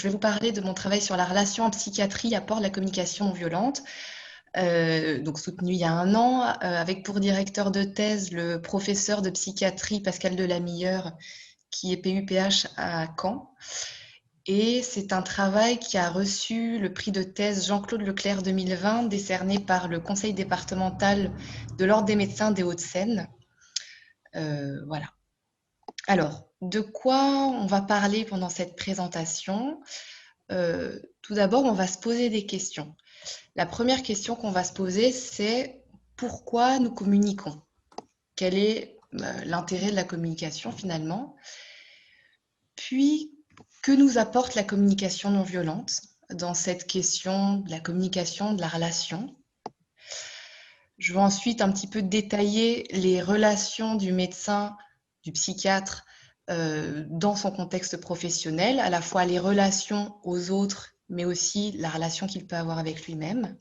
vais vous parler de mon travail sur la relation en psychiatrie, apport de la communication non violente, donc soutenu il y a 1 an, avec pour directeur de thèse le professeur de psychiatrie Pascal Delamilleur, qui est PUPH à Caen. Et c'est un travail qui a reçu le prix de thèse Jean-Claude Leclerc 2020, décerné par le conseil départemental de l'Ordre des médecins des Hauts-de-Seine. Voilà. Alors, de quoi on va parler pendant cette présentation? Tout d'abord, on va se poser des questions. La première question qu'on va se poser, c'est pourquoi nous communiquons? Quel est l'intérêt de la communication finalement? Puis, que nous apporte la communication non violente dans cette question de la communication, de la relation? Je vais ensuite un petit peu détailler les relations du médecin, du psychiatre dans son contexte professionnel, à la fois les relations aux autres, mais aussi la relation qu'il peut avoir avec lui-même.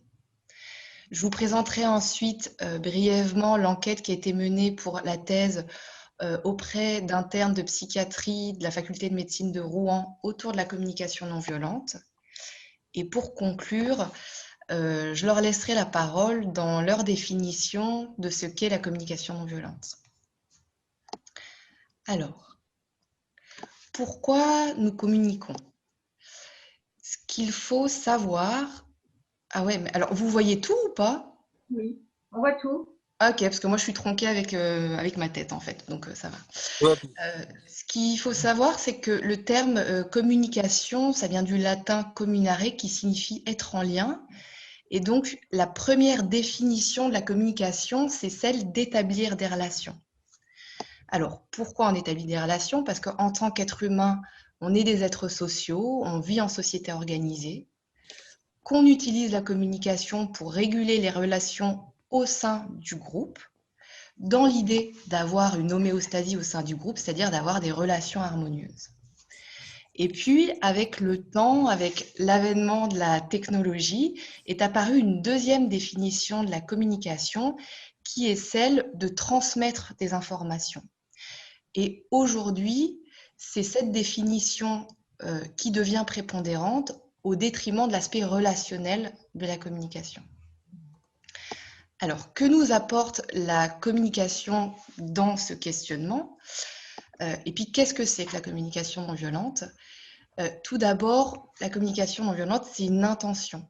Je vous présenterai ensuite brièvement l'enquête qui a été menée pour la thèse auprès d'internes de psychiatrie de la faculté de médecine de Rouen autour de la communication non violente. Et pour conclure, je leur laisserai la parole dans leur définition de ce qu'est la communication non violente. Alors, pourquoi nous communiquons? Ce qu'il faut savoir... Ah ouais, mais alors vous voyez tout ou pas? Oui, on voit tout. Ok, parce que moi je suis tronquée avec ma tête en fait, donc ça va. Ouais, Ce qu'il faut savoir, c'est que le terme communication, ça vient du latin communare qui signifie être en lien. Et donc, la première définition de la communication, c'est celle d'établir des relations. Alors, pourquoi on établit des relations? Parce qu'en tant qu'être humain, on est des êtres sociaux, on vit en société organisée, qu'on utilise la communication pour réguler les relations au sein du groupe, dans l'idée d'avoir une homéostasie au sein du groupe, c'est-à-dire d'avoir des relations harmonieuses. Et puis, avec le temps, avec l'avènement de la technologie, est apparue une deuxième définition de la communication qui est celle de transmettre des informations. Et aujourd'hui, c'est cette définition qui devient prépondérante au détriment de l'aspect relationnel de la communication. Alors, que nous apporte la communication dans ce questionnement? Et puis, qu'est-ce que c'est que la communication non violente? Tout d'abord, la communication non violente, c'est une intention.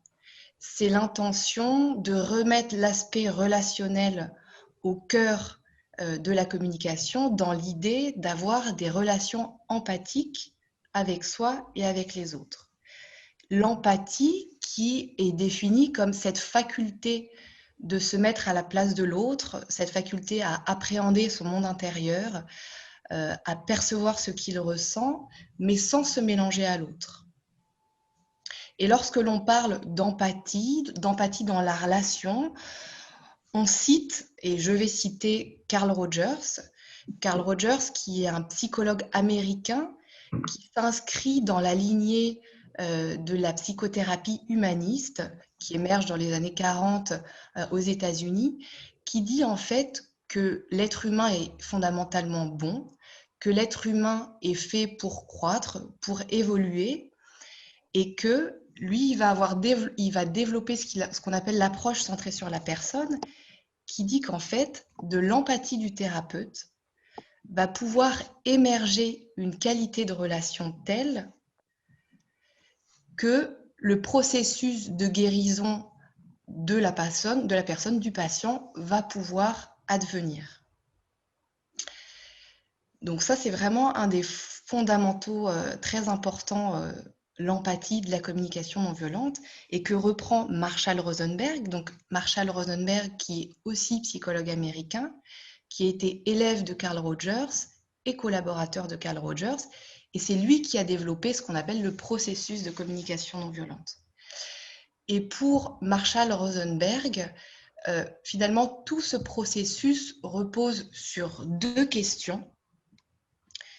C'est l'intention de remettre l'aspect relationnel au cœur de la communication dans l'idée d'avoir des relations empathiques avec soi et avec les autres. L'empathie qui est définie comme cette faculté de se mettre à la place de l'autre, cette faculté à appréhender son monde intérieur, à percevoir ce qu'il ressent, mais sans se mélanger à l'autre. Et lorsque l'on parle d'empathie dans la relation, on cite, et je vais citer Carl Rogers, qui est un psychologue américain qui s'inscrit dans la lignée de la psychothérapie humaniste qui émerge dans les années 40 aux États-Unis, qui dit en fait que l'être humain est fondamentalement bon, que l'être humain est fait pour croître, pour évoluer, et que lui, il va développer ce qu'on appelle l'approche centrée sur la personne, qui dit qu'en fait, de l'empathie du thérapeute va pouvoir émerger une qualité de relation telle que le processus de guérison de la personne, du patient, va pouvoir advenir. Donc ça, c'est vraiment un des fondamentaux très importants, l'empathie de la communication non violente, et que reprend Marshall Rosenberg. Donc Marshall Rosenberg, qui est aussi psychologue américain, qui a été élève de Carl Rogers et collaborateur de Carl Rogers, et c'est lui qui a développé ce qu'on appelle le processus de communication non violente. Et pour Marshall Rosenberg, finalement, tout ce processus repose sur 2 questions.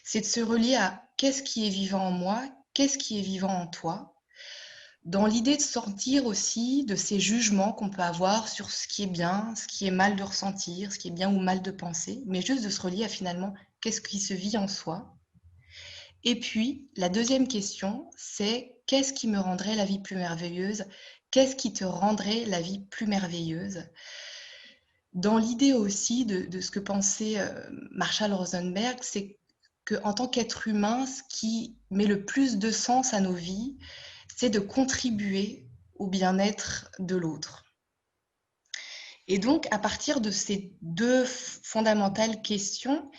C'est de se relier à qu'est-ce qui est vivant en moi, qu'est-ce qui est vivant en toi, dans l'idée de sortir aussi de ces jugements qu'on peut avoir sur ce qui est bien, ce qui est mal de ressentir, ce qui est bien ou mal de penser, mais juste de se relier à finalement qu'est-ce qui se vit en soi. Et puis, la deuxième question, c'est qu'est-ce qui me rendrait la vie plus merveilleuse? Qu'est-ce qui te rendrait la vie plus merveilleuse? Dans l'idée aussi de ce que pensait Marshall Rosenberg, c'est qu'en tant qu'être humain, ce qui met le plus de sens à nos vies, c'est de contribuer au bien-être de l'autre. Et donc, à partir de ces deux fondamentales questions,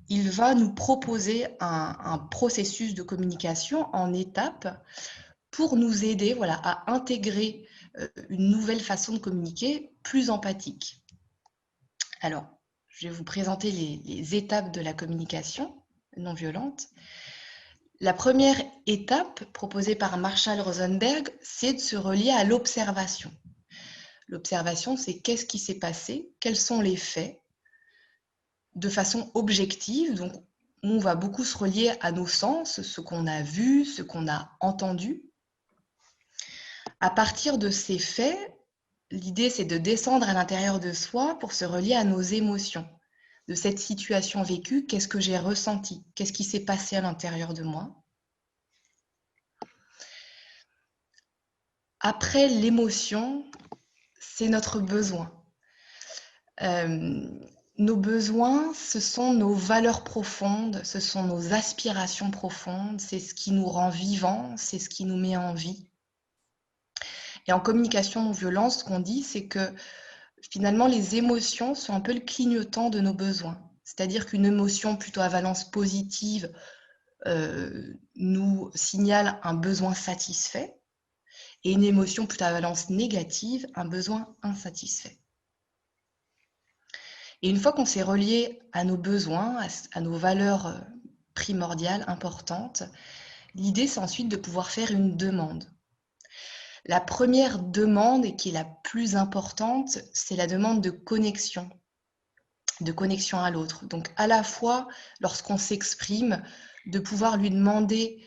il va nous proposer un processus de communication en étapes pour nous aider à intégrer une nouvelle façon de communiquer plus empathique. Alors, je vais vous présenter les étapes de la communication non violente. La première étape proposée par Marshall Rosenberg, c'est de se relier à l'observation. L'observation, c'est qu'est-ce qui s'est passé, quels sont les faits, de façon objective. Donc, on va beaucoup se relier à nos sens, ce qu'on a vu, ce qu'on a entendu. À partir de ces faits, l'idée, c'est de descendre à l'intérieur de soi pour se relier à nos émotions. De cette situation vécue, qu'est-ce que j'ai ressenti? Qu'est-ce qui s'est passé à l'intérieur de moi? Après l'émotion, c'est notre besoin. Nos besoins, ce sont nos valeurs profondes, ce sont nos aspirations profondes, c'est ce qui nous rend vivants, c'est ce qui nous met en vie. Et en communication non violente, ce qu'on dit, c'est que finalement, les émotions sont un peu le clignotant de nos besoins. C'est-à-dire qu'une émotion plutôt à valence positive nous signale un besoin satisfait et une émotion plutôt à valence négative, un besoin insatisfait. Et une fois qu'on s'est relié à nos besoins, à nos valeurs primordiales, importantes, l'idée, c'est ensuite de pouvoir faire une demande. La première demande, et qui est la plus importante, c'est la demande de connexion à l'autre. Donc, à la fois, lorsqu'on s'exprime, de pouvoir lui demander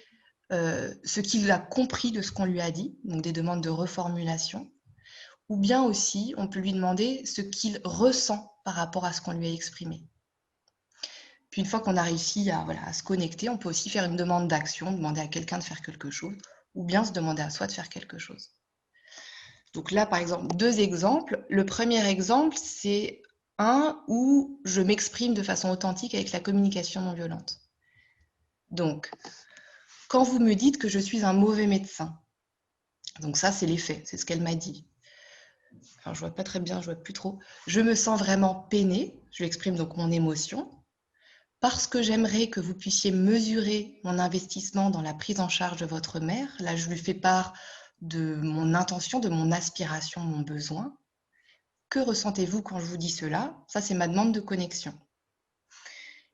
ce qu'il a compris de ce qu'on lui a dit, donc des demandes de reformulation, ou bien aussi, on peut lui demander ce qu'il ressent par rapport à ce qu'on lui a exprimé. Puis une fois qu'on a réussi à se connecter, on peut aussi faire une demande d'action, demander à quelqu'un de faire quelque chose, ou bien se demander à soi de faire quelque chose. Donc là, par exemple, 2 exemples. Le premier exemple, c'est un où je m'exprime de façon authentique avec la communication non violente. Donc, quand vous me dites que je suis un mauvais médecin, donc ça, c'est les faits, c'est ce qu'elle m'a dit. Alors, je vois pas très bien, je vois plus trop. Je me sens vraiment peinée, je lui exprime donc mon émotion, parce que j'aimerais que vous puissiez mesurer mon investissement dans la prise en charge de votre mère. Là, je lui fais part de mon intention, de mon aspiration, mon besoin. Que ressentez-vous quand je vous dis cela? Ça, c'est ma demande de connexion.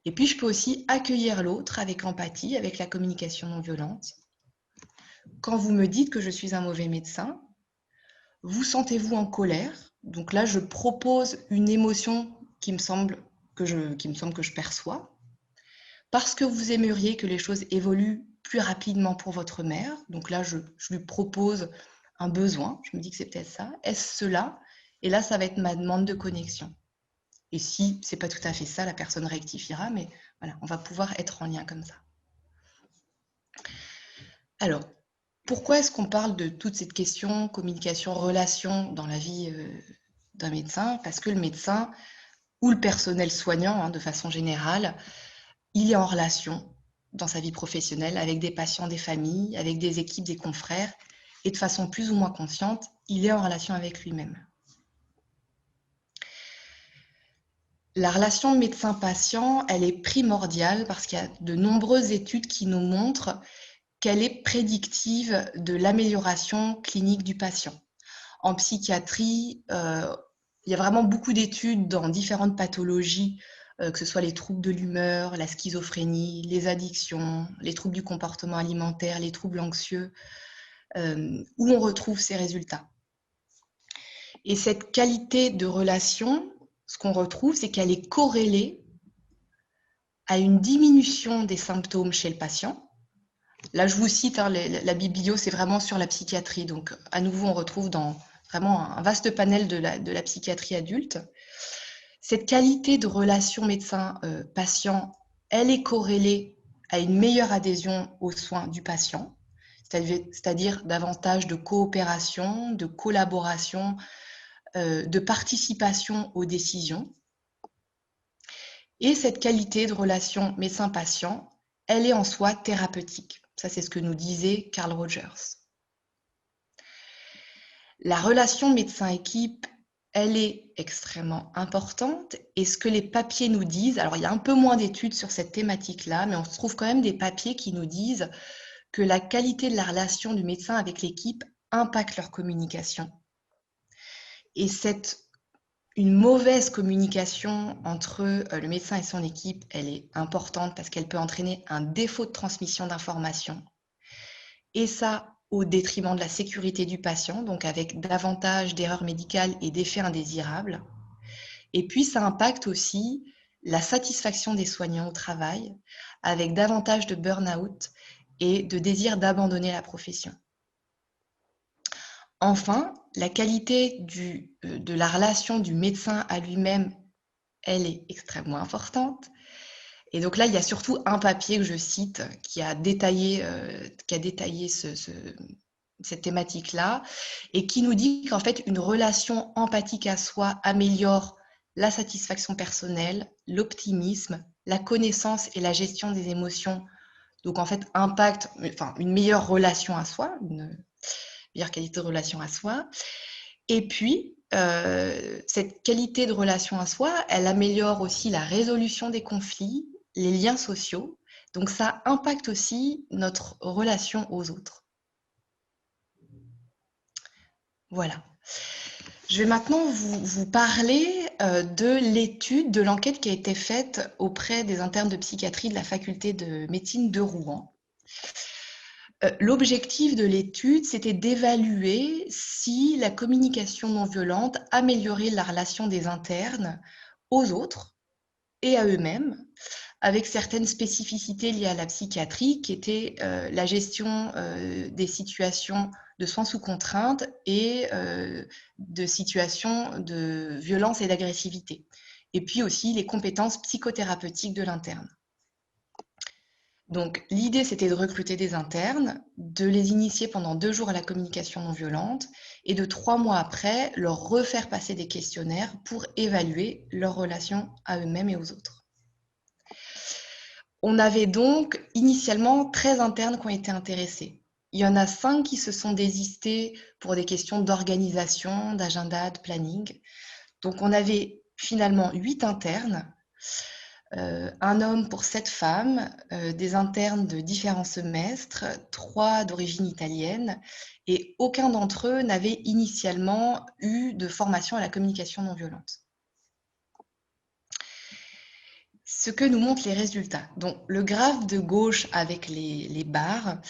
Et puis, je peux aussi accueillir l'autre avec empathie, avec la communication non violente. Quand vous me dites que je suis un mauvais médecin, vous sentez-vous en colère? Donc là, je propose une émotion qui me semble que je perçois, parce que vous aimeriez que les choses évoluent plus rapidement pour votre mère. Donc là, je lui propose un besoin. Je me dis que c'est peut-être ça. Est-ce cela? Et là, ça va être ma demande de connexion. Et si ce n'est pas tout à fait ça, la personne rectifiera, mais voilà, on va pouvoir être en lien comme ça. Alors, pourquoi est-ce qu'on parle de toute cette question communication, relation dans la vie d'un médecin? Parce que le médecin ou le personnel soignant, de façon générale, il est en relation dans sa vie professionnelle avec des patients, des familles, avec des équipes, des confrères, et de façon plus ou moins consciente, il est en relation avec lui-même. La relation médecin-patient, elle est primordiale parce qu'il y a de nombreuses études qui nous montrent qu'elle est prédictive de l'amélioration clinique du patient. En psychiatrie, il y a vraiment beaucoup d'études dans différentes pathologies, que ce soit les troubles de l'humeur, la schizophrénie, les addictions, les troubles du comportement alimentaire, les troubles anxieux, où on retrouve ces résultats. Et cette qualité de relation, ce qu'on retrouve, c'est qu'elle est corrélée à une diminution des symptômes chez le patient. Là, je vous cite, la biblio, c'est vraiment sur la psychiatrie. Donc, à nouveau, on retrouve dans vraiment un vaste panel de la psychiatrie adulte. Cette qualité de relation médecin-patient, elle est corrélée à une meilleure adhésion aux soins du patient. c'est-à-dire davantage de coopération, de collaboration, de participation aux décisions. Et cette qualité de relation médecin-patient, elle est en soi thérapeutique. Ça, c'est ce que nous disait Carl Rogers. La relation médecin-équipe, elle est extrêmement importante. Et ce que les papiers nous disent, alors il y a un peu moins d'études sur cette thématique-là, mais on se trouve quand même des papiers qui nous disent que la qualité de la relation du médecin avec l'équipe impacte leur communication. Et une mauvaise communication entre le médecin et son équipe, elle est importante parce qu'elle peut entraîner un défaut de transmission d'informations. Et ça, au détriment de la sécurité du patient, donc avec davantage d'erreurs médicales et d'effets indésirables. Et puis, ça impacte aussi la satisfaction des soignants au travail, avec davantage de burn-out et de désir d'abandonner la profession. Enfin, la qualité de la relation du médecin à lui-même, elle est extrêmement importante. Et donc là, il y a surtout un papier que je cite qui a détaillé cette thématique-là et qui nous dit qu'en fait, une relation empathique à soi améliore la satisfaction personnelle, l'optimisme, la connaissance et la gestion des émotions. Donc en fait, impacte une meilleure relation à soi, une meilleure qualité de relation à soi. Et puis, cette qualité de relation à soi, elle améliore aussi la résolution des conflits, les liens sociaux. Donc, ça impacte aussi notre relation aux autres. Voilà. Je vais maintenant vous parler de l'étude, de l'enquête qui a été faite auprès des internes de psychiatrie de la faculté de médecine de Rouen. L'objectif de l'étude, c'était d'évaluer si la communication non violente améliorait la relation des internes aux autres et à eux-mêmes, avec certaines spécificités liées à la psychiatrie, qui étaient la gestion des situations de soins sous contrainte et de situations de violence et d'agressivité. Et puis aussi les compétences psychothérapeutiques de l'interne. Donc, l'idée, c'était de recruter des internes, de les initier pendant 2 jours à la communication non violente et de 3 mois après, leur refaire passer des questionnaires pour évaluer leur relation à eux-mêmes et aux autres. On avait donc initialement 13 internes qui ont été intéressés. Il y en a 5 qui se sont désistés pour des questions d'organisation, d'agenda, de planning. Donc, on avait finalement 8 internes. Un homme pour 7 femmes, des internes de différents semestres, 3 d'origine italienne, et aucun d'entre eux n'avait initialement eu de formation à la communication non violente. Ce que nous montrent les résultats. Donc, le graphe de gauche avec les barres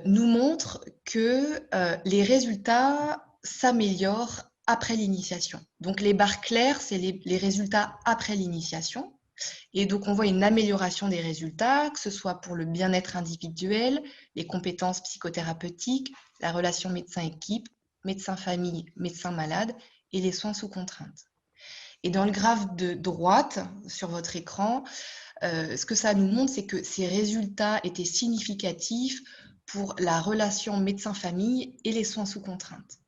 nous montre que les résultats s'améliorent après l'initiation. Donc, les barres claires, c'est les résultats après l'initiation. Et donc, on voit une amélioration des résultats, que ce soit pour le bien-être individuel, les compétences psychothérapeutiques, la relation médecin-équipe, médecin-famille, médecin-malade et les soins sous contrainte. Et dans le graphe de droite, sur votre écran, ce que ça nous montre, c'est que ces résultats étaient significatifs pour la relation médecin-famille et les soins sous contrainte.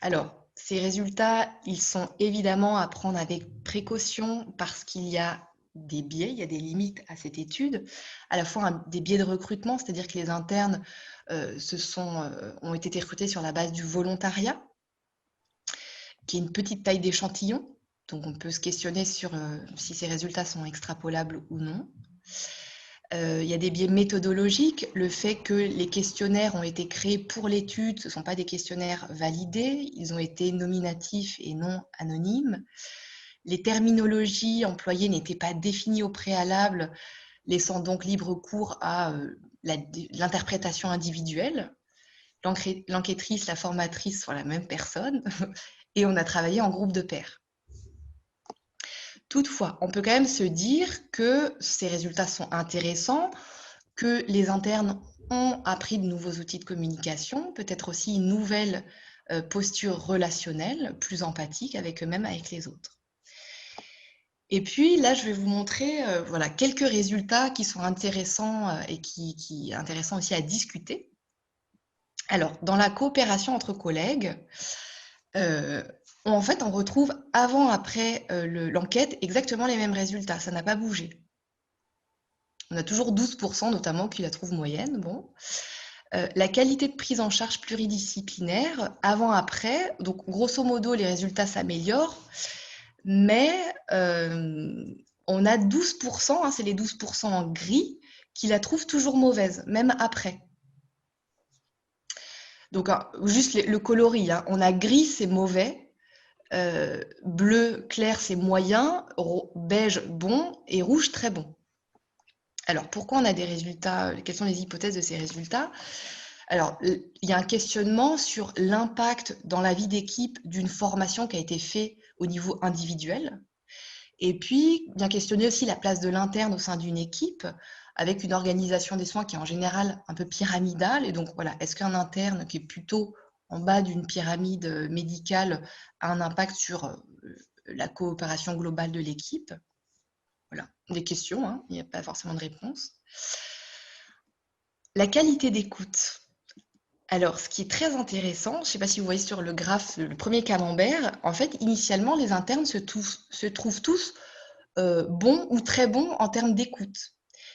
Alors, ces résultats, ils sont évidemment à prendre avec précaution parce qu'il y a des biais, il y a des limites à cette étude, à la fois des biais de recrutement, c'est-à-dire que les internes ont été recrutés sur la base du volontariat, qui est une petite taille d'échantillon, donc on peut se questionner sur si ces résultats sont extrapolables ou non. Il y a des biais méthodologiques, le fait que les questionnaires ont été créés pour l'étude, ce ne sont pas des questionnaires validés, ils ont été nominatifs et non anonymes. Les terminologies employées n'étaient pas définies au préalable, laissant donc libre cours à l'interprétation individuelle. L'enquêtrice, la formatrice sont la même personne et on a travaillé en groupe de pairs. Toutefois, on peut quand même se dire que ces résultats sont intéressants, que les internes ont appris de nouveaux outils de communication, peut-être aussi une nouvelle posture relationnelle, plus empathique avec eux-mêmes, avec les autres. Et puis là, je vais vous montrer voilà, quelques résultats qui sont intéressants et qui est intéressant aussi à discuter. Alors, dans la coopération entre collègues, en fait, on retrouve avant-après l'enquête exactement les mêmes résultats. Ça n'a pas bougé. On a toujours 12% notamment qui la trouvent moyenne. Bon. La qualité de prise en charge pluridisciplinaire, avant-après, donc grosso modo, les résultats s'améliorent, mais on a 12%, hein, c'est les 12% en gris, qui la trouvent toujours mauvaise, même après. Donc, juste le coloris, hein, on a gris, c'est mauvais, bleu clair, c'est moyen, beige, bon, et rouge, très bon. Alors, pourquoi on a des résultats? Quelles sont les hypothèses de ces résultats? Alors, il y a un questionnement sur l'impact dans la vie d'équipe d'une formation qui a été faite au niveau individuel. Et puis, bien questionner aussi la place de l'interne au sein d'une équipe, avec une organisation des soins qui est en général un peu pyramidale. Et donc, voilà, est-ce qu'un interne qui est plutôt en bas d'une pyramide médicale a un impact sur la coopération globale de l'équipe? Voilà, des questions, hein, il n'y a pas forcément de réponse. La qualité d'écoute. Alors, ce qui est très intéressant, je ne sais pas si vous voyez sur le graphe, le premier camembert, en fait, initialement, les internes se trouvent tous bons ou très bons en termes d'écoute.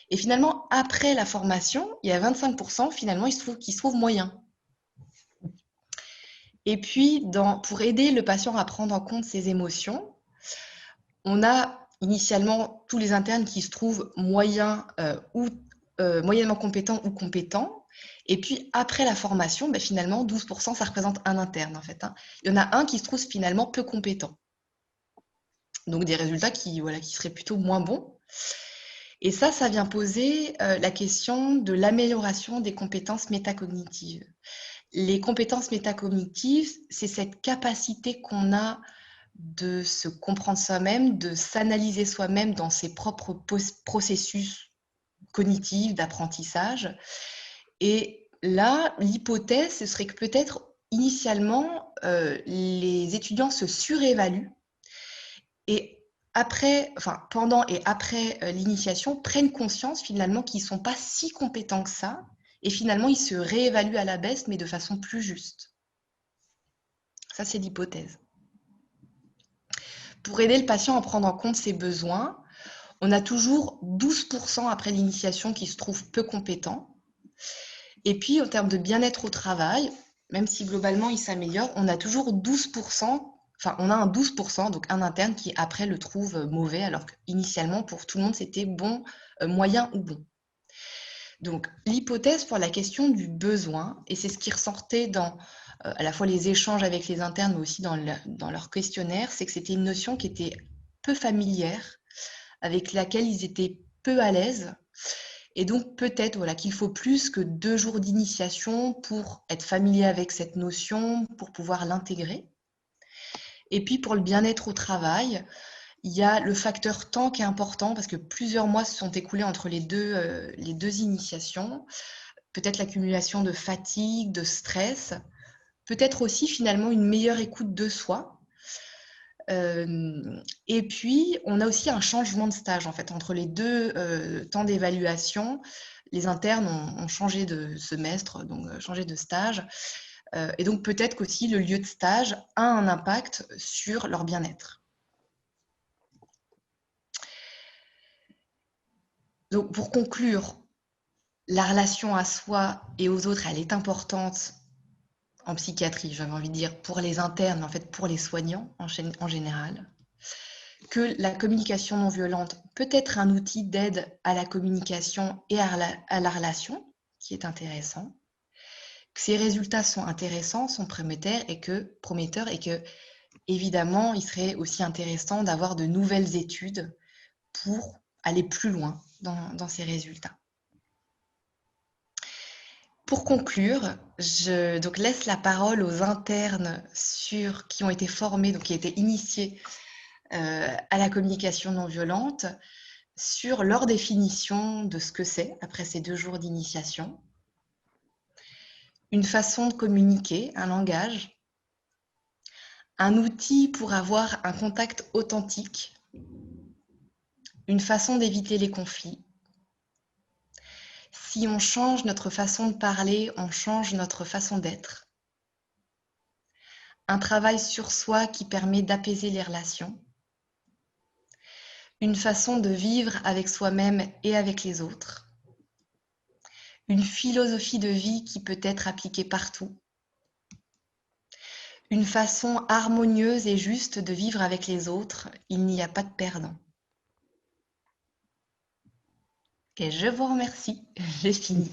Et finalement, après la formation, il y a 25% finalement qui se trouvent moyens. Et puis, pour aider le patient à prendre en compte ses émotions, on a initialement tous les internes qui se trouvent moyens ou moyennement compétents ou compétents. Et puis, après la formation, finalement, 12%, ça représente un interne, en fait. Hein. Il y en a un qui se trouve finalement peu compétent. Donc, des résultats qui seraient plutôt moins bons. Et ça vient poser la question de l'amélioration des compétences métacognitives. Les compétences métacognitives, c'est cette capacité qu'on a de se comprendre soi-même, de s'analyser soi-même dans ses propres processus cognitifs d'apprentissage. Et là, l'hypothèse, ce serait que peut-être initialement, les étudiants se surévaluent et pendant et après l'initiation, prennent conscience finalement qu'ils ne sont pas si compétents que ça, et finalement, ils se réévaluent à la baisse, mais de façon plus juste. Ça, c'est l'hypothèse. Pour aider le patient à prendre en compte ses besoins, on a toujours 12% après l'initiation qui se trouvent peu compétents. Et puis, en termes de bien-être au travail, même si globalement il s'améliore, on a toujours 12%. Enfin, on a un 12%, donc un interne qui après le trouve mauvais, alors qu'initialement pour tout le monde c'était bon, moyen ou bon. Donc l'hypothèse pour la question du besoin, et c'est ce qui ressortait dans à la fois les échanges avec les internes, mais aussi dans leur questionnaire, c'est que c'était une notion qui était peu familière, avec laquelle ils étaient peu à l'aise. Et donc peut-être qu'il faut plus que 2 jours d'initiation pour être familier avec cette notion, pour pouvoir l'intégrer. Et puis pour le bien-être au travail, il y a le facteur temps qui est important parce que plusieurs mois se sont écoulés entre les deux initiations. Peut-être l'accumulation de fatigue, de stress, peut-être aussi finalement une meilleure écoute de soi. Et puis, on a aussi un changement de stage en fait entre les deux temps d'évaluation. Les internes ont changé de semestre, donc changé de stage. Et donc peut-être qu'aussi le lieu de stage a un impact sur leur bien-être. Donc pour conclure, la relation à soi et aux autres, elle est importante en psychiatrie, j'avais envie de dire, pour les internes, mais en fait pour les soignants en général. Que la communication non violente peut être un outil d'aide à la communication et à la relation, qui est intéressant. Que ces résultats sont intéressants, sont prometteurs et que, évidemment, il serait aussi intéressant d'avoir de nouvelles études pour aller plus loin dans ces résultats. Pour conclure, je laisse la parole aux internes qui ont été formés, donc qui ont été initiés à la communication non violente, sur leur définition de ce que c'est après ces 2 jours d'initiation, une façon de communiquer, un langage, un outil pour avoir un contact authentique, une façon d'éviter les conflits. Si on change notre façon de parler, on change notre façon d'être. Un travail sur soi qui permet d'apaiser les relations. Une façon de vivre avec soi-même et avec les autres. Une philosophie de vie qui peut être appliquée partout. Une façon harmonieuse et juste de vivre avec les autres. Il n'y a pas de perdant. Et je vous remercie, j'ai fini.